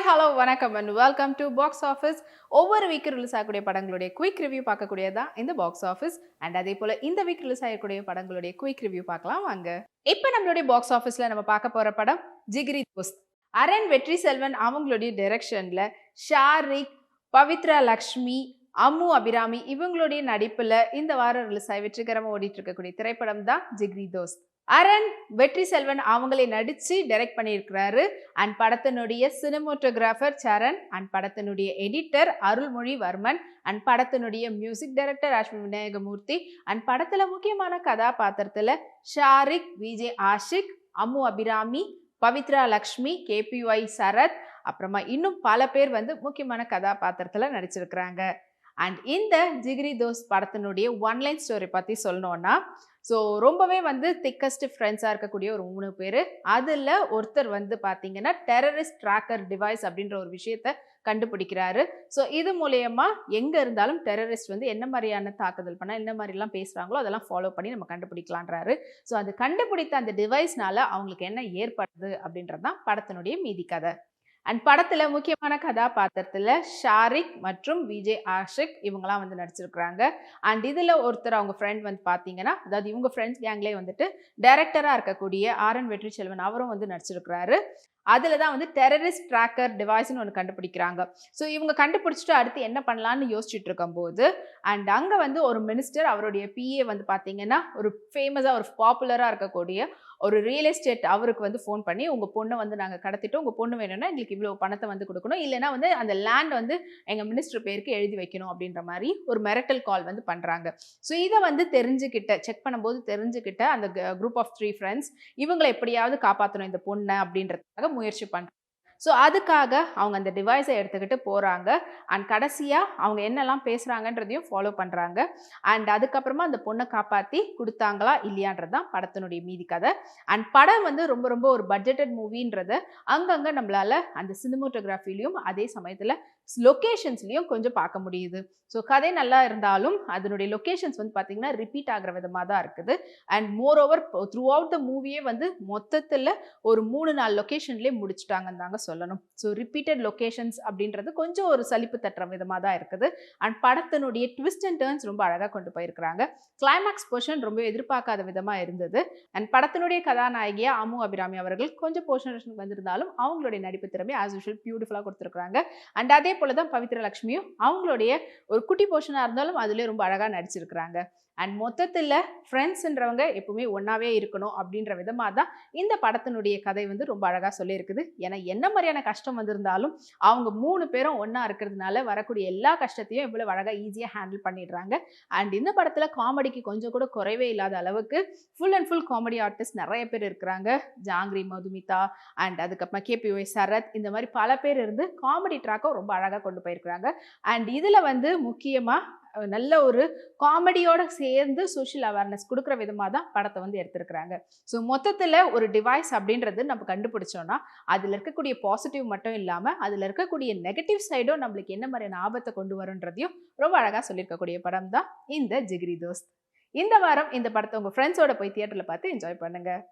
Hello வணக்கம் and welcome to box office. ஒவ்வொரு week release ஆகக்கூடிய படங்களுடைய குயிக் ரிவ்யூ பார்க்கக்கூடியதான் இந்த பாக்ஸ் ஆஃபீஸ். அண்ட் அதே போல இந்த வீக் ரிலீஸ் ஆகக்கூடிய படங்களுடைய குயிக் ரிவ்யூ பார்க்கலாம் வாங்க. இப்போ நம்மளுடைய பாக்ஸ் ஆஃபீஸ்ல நம்ம பார்க்க போற படம் ஜிகிரி தோஸ்த். அரண் வெற்றி செல்வன் அவங்களுடைய டைரக்ஷன்ல ஷாரிக், பவித்ரா லக்ஷ்மி, அம்மு அபிராமி இவங்களுடைய நடிப்புல இந்த வாரம் ரிலீஸ் ஆகி வெற்றிகரமா ஓடிட்டு இருக்கக்கூடிய திரைப்படம் தான் ஜிகிரி தோஸ்த். அரண் வெற்றி செல்வன் அவங்களே நடிச்சு டைரக்ட் பண்ணியிருக்கிறாரு. அண்ட் படத்தினுடைய சினிமோட்டோகிராஃபர் சரண், அண்ட் படத்தினுடைய எடிட்டர் அருள்மொழிவர்மன், அண்ட் படத்தினுடைய music director Ashwin Vinayagamoorthy, and படத்துல முக்கியமான கதாபாத்திரத்துல ஷாரிக், விஜே ஆஷிக், அம்மு அபிராமி, பவித்ரா லக்ஷ்மி, கேபிஒய் சரத், அப்புறமா இன்னும் பல பேர் முக்கியமான கதாபாத்திரத்துல நடிச்சிருக்கிறாங்க. அண்ட் இந்த ஜிகிரி தோஸ்த் படத்தினுடைய ஒன்லைன் ஸ்டோரி பற்றி சொல்லணும்னா, ஸோ ரொம்பவே திக்கஸ்ட் ஃப்ரெண்ட்ஸாக இருக்கக்கூடிய ஒரு 3 பேர். அதில் ஒருத்தர் பார்த்தீங்கன்னா டெரரிஸ்ட் ட்ராக்கர் டிவைஸ் அப்படின்ற ஒரு விஷயத்த கண்டுபிடிக்கிறாரு. ஸோ இது மூலயமா எங்கே இருந்தாலும் டெரரிஸ்ட் என்ன மாதிரியான தாக்குதல் பண்ணால் என்ன மாதிரிலாம் பேசுகிறாங்களோ அதெல்லாம் ஃபாலோ பண்ணி நம்ம கண்டுபிடிக்கலான்றாரு. ஸோ அது கண்டுபிடித்த அந்த டிவைஸ்னால அவங்களுக்கு என்ன ஏற்படுது அப்படின்றது தான் படத்தினுடைய மீதி கதை. அண்ட் படத்துல முக்கியமான கதாபாத்திரத்துல ஷாரிக் மற்றும் விஜே ஆஷிக் இவங்கெல்லாம் நடிச்சிருக்கிறாங்க. அண்ட் இதுல ஒருத்தர் அவங்க ஃப்ரெண்ட் பாத்தீங்கன்னா, அதாவது இவங்க ஃப்ரெண்ட்ஸ் கேங்லேயே டைரக்டரா இருக்கக்கூடிய ஆரன் வெற்றி செல்வன் அவரும் நடிச்சிருக்கிறாரு. அதில் தான் டெரரிஸ்ட் ட்ராக்கர் டிவைஸ்னு ஒன்று கண்டுபிடிக்கிறாங்க. ஸோ இவங்க கண்டுபிடிச்சிட்டு அடுத்து என்ன பண்ணலான்னு யோசிச்சுட்டு இருக்கும்போது, அண்ட் அங்கே ஒரு மினிஸ்டர் அவருடைய பிஏ பார்த்தீங்கன்னா ஒரு ஃபேமஸாக ஒரு பாப்புலராக இருக்கக்கூடிய ஒரு ரியல் எஸ்டேட் அவருக்கு ஃபோன் பண்ணி, உங்கள் பொண்ணை நாங்கள் கடத்திட்டோம், உங்கள் பொண்ணு வேணும்னா எங்களுக்கு இவ்வளோ பணத்தை கொடுக்கணும், இல்லைன்னா அந்த லேண்ட் எங்கள் மினிஸ்டர் பேருக்கு எழுதி வைக்கணும் அப்படின்ற மாதிரி ஒரு மிரட்டல் கால் பண்ணுறாங்க. ஸோ இதை தெரிஞ்சுக்கிட்ட செக் பண்ணும்போது தெரிஞ்சுக்கிட்ட அந்த குரூப் ஆஃப் 3 ஃப்ரெண்ட்ஸ் இவங்களை எப்படியாவது காப்பாற்றணும் இந்த பொண்ணை அப்படின்றதுக்காக முயற்சி பண்ணுறாங்க. ஸோ அதுக்காக அவங்க அந்த டிவைஸை எடுத்துக்கிட்டு போகிறாங்க. அண்ட் கடைசியாக அவங்க என்னெல்லாம் பேசுகிறாங்கன்றதையும் ஃபாலோ பண்ணுறாங்க. அண்ட் அதுக்கப்புறமா அந்த பொண்ணை காப்பாற்றி கொடுத்தாங்களா இல்லையான்றது தான் படத்தினுடைய மீதி கதை. அண்ட் படம் ரொம்ப ரொம்ப ஒரு பட்ஜெட்டட் மூவின்றத அங்கங்கே நம்மளால் அந்த சினிமோட்டோகிராஃபிலையும் அதே சமயத்தில் லொக்கேஷன்ஸ்லையும் கொஞ்சம் பார்க்க முடியுது. ஸோ கதை நல்லா இருந்தாலும் அதனுடைய லொக்கேஷன்ஸ் பார்த்தீங்கன்னா ரிப்பீட் ஆகிற விதமாக தான் இருக்குது. And more over throughout the மூவியே மொத்தத்தில் ஒரு 3-4 லொக்கேஷன்லேயே முடிச்சுட்டாங்கன்னு தாங்க சொல்லணும். ஸோ ரிப்பீட்டட் லொக்கேஷன்ஸ் அப்படின்றது கொஞ்சம் ஒரு சலிப்பு தட்டுற விதமாக தான் இருக்குது. அண்ட் படத்தினுடைய ட்விஸ்ட் அண்ட் டர்ன்ஸ் ரொம்ப அழகாக கொண்டு போயிருக்கிறாங்க. கிளைமேக்ஸ் போர்ஷன் ரொம்ப எதிர்பார்க்காத விதமாக இருந்தது. அண்ட் படத்தினுடைய கதாநாயகியாக அம்மு அபிராமி அவர்கள் கொஞ்சம் போர்ஷன் வந்திருந்தாலும் அவங்களுடைய நடிப்பு திறமை ஆஸ் யூஷுவல் பியூட்டிஃபுல்லாக கொடுத்துருக்காங்க. அண்ட் அதே போல தான் பவித்ரா லக்ஷ்மியும் அவங்களுடைய ஒரு குட்டி போர்ஷனாக இருந்தாலும் அதுலேயே ரொம்ப அழகாக நடிச்சிருக்கிறாங்க. அண்ட் மொத்தத்தில் ஃப்ரெண்ட்ஸ்ன்றவங்க எப்பவுமே ஒன்றாவே இருக்கணும் அப்படின்ற விதமாக தான் இந்த படத்தினுடைய கதை ரொம்ப அழகாக சொல்லியிருக்குது. ஏன்னா என்ன மாதிரியான கஷ்டம் வந்திருந்தாலும் அவங்க 3 பேரும் ஒன்றா இருக்கிறதுனால வரக்கூடிய எல்லா கஷ்டத்தையும் இவ்வளோ அழகாக ஈஸியாக ஹேண்டில் பண்ணிடுறாங்க. அண்ட் இந்த படத்தில் காமெடிக்கு கொஞ்சம் கூட குறைவே இல்லாத அளவுக்கு full and full comedy artist நிறைய பேர் இருக்கிறாங்க. ஜாங்கிரி, மதுமிதா, அண்ட் அதுக்கப்புறமா கேபிஒய் சரத், இந்த மாதிரி பல பேர் இருந்து காமெடி ட்ராக்கை ரொம்ப அழகாக கொண்டு போயிருக்கிறாங்க. அண்ட் இதில் நல்ல ஒரு காமெடியோட சேர்ந்து சோஷியல் அவேர்னஸ் கொடுக்குற விதமாக தான் படத்தை எடுத்திருக்கிறாங்க. ஸோ மொத்தத்தில் ஒரு டிவைஸ் அப்படின்றது நம்ம கண்டுபிடிச்சோன்னா அதில் இருக்கக்கூடிய பாசிட்டிவ் மட்டும் இல்லாமல் அதில் இருக்கக்கூடிய நெகட்டிவ் சைடும் நம்மளுக்கு என்ன மாதிரியான ஆபத்தை கொண்டு வரும்ன்றதையும் ரொம்ப அழகாக சொல்லியிருக்கக்கூடிய படம் தான் இந்த ஜிகிரி தோஸ்த். இந்த வாரம் இந்த படத்தை உங்கள் ஃப்ரெண்ட்ஸோட போய் தியேட்டரில் பார்த்து என்ஜாய் பண்ணுங்கள்.